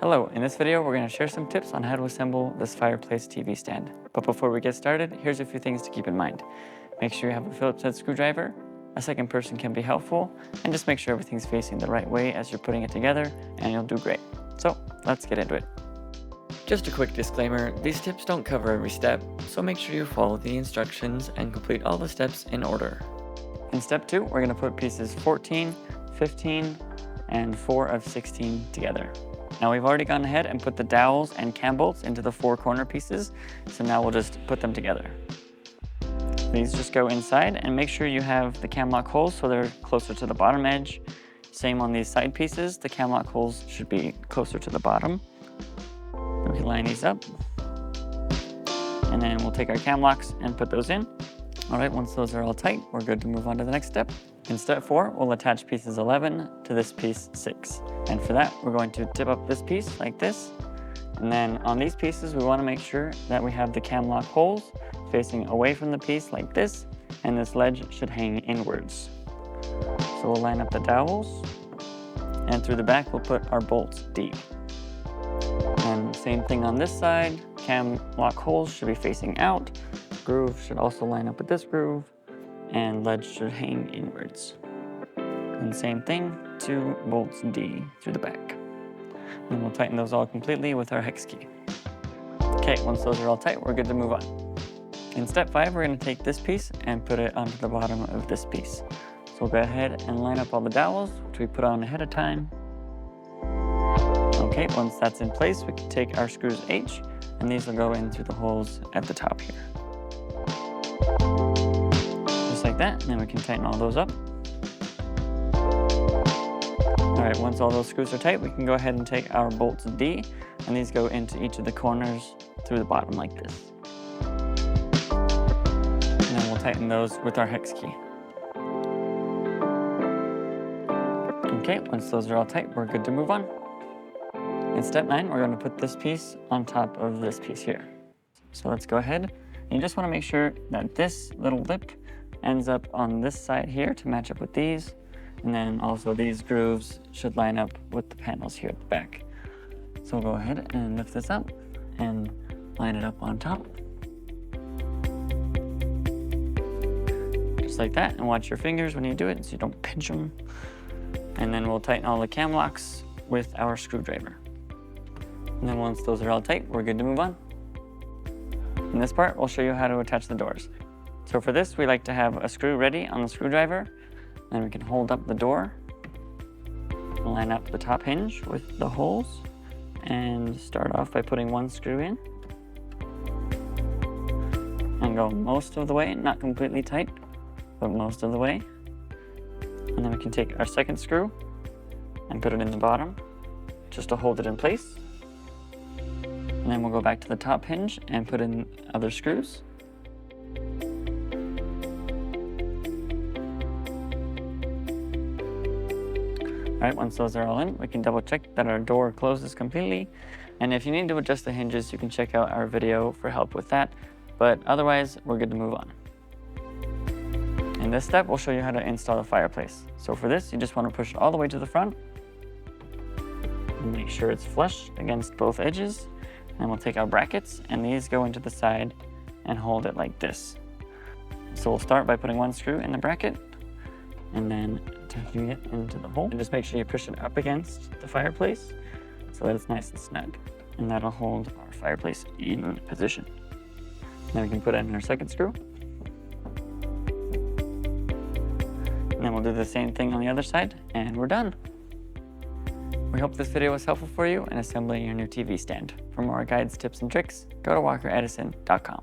Hello, in this video we're going to share some tips on how to assemble this Fireplace TV stand. But before we get started, here's a few things to keep in mind. Make sure you have a Phillips head screwdriver, a second person can be helpful, and just make sure everything's facing the right way as you're putting it together, and you'll do great. So let's get into it. Just a quick disclaimer, these tips don't cover every step, so make sure you follow the instructions and complete all the steps in order. In step 2, we're going to put pieces 14, 15, and 4 of 16 together. Now we've already gone ahead and put the dowels and cam bolts into the 4 corner pieces, so now we'll just put them together. These just go inside, and make sure you have the cam lock holes so they're closer to the bottom edge. Same on these side pieces, the cam lock holes should be closer to the bottom. We can line these up, and then we'll take our cam locks and put those in. Alright, once those are all tight, we're good to move on to the next step. In step 4, we'll attach pieces 11 to this piece 6. And for that, we're going to tip up this piece like this. And then on these pieces, we want to make sure that we have the cam lock holes facing away from the piece like this, and this ledge should hang inwards. So we'll line up the dowels, and through the back, we'll put our bolts D. And same thing on this side, cam lock holes should be facing out, groove should also line up with this groove, and ledge should hang inwards. And same thing, 2 bolts D through the back. And we'll tighten those all completely with our hex key. Okay, once those are all tight, we're good to move on. In step 5, we're going to take this piece and put it onto the bottom of this piece. So we'll go ahead and line up all the dowels, which we put on ahead of time. Okay, once that's in place, we can take our screws H, and these will go in through the holes at the top here. Just like that, and then we can tighten all those up. Alright, once all those screws are tight, we can go ahead and take our bolts D, and these go into each of the corners through the bottom like this. And then we'll tighten those with our hex key. Okay, once those are all tight, we're good to move on. In step 9, we're going to put this piece on top of this piece here. So let's go ahead. You just want to make sure that this little lip ends up on this side here to match up with these. And then also these grooves should line up with the panels here at the back. So we'll go ahead and lift this up and line it up on top. Just like that, and watch your fingers when you do it so you don't pinch them. And then we'll tighten all the cam locks with our screwdriver. And then once those are all tight, we're good to move on. In this part, we'll show you how to attach the doors. So for this, we like to have a screw ready on the screwdriver. Then we can hold up the door, line up the top hinge with the holes, and start off by putting 1 screw in. And go most of the way, not completely tight, but most of the way. And then we can take our second screw and put it in the bottom, just to hold it in place. And then we'll go back to the top hinge and put in other screws. Alright, once those are all in, we can double check that our door closes completely. And if you need to adjust the hinges, you can check out our video for help with that. But otherwise, we're good to move on. In this step, we'll show you how to install the fireplace. So for this, you just want to push it all the way to the front. And make sure it's flush against both edges. And we'll take our brackets, and these go into the side and hold it like this. So we'll start by putting 1 screw in the bracket, and then tucking it into the hole. And just make sure you push it up against the fireplace so that it's nice and snug. And that'll hold our fireplace in position. Then we can put in our second screw. And then we'll do the same thing on the other side, and we're done. We hope this video was helpful for you in assembling your new TV stand. For more guides, tips, and tricks, go to walkeredison.com.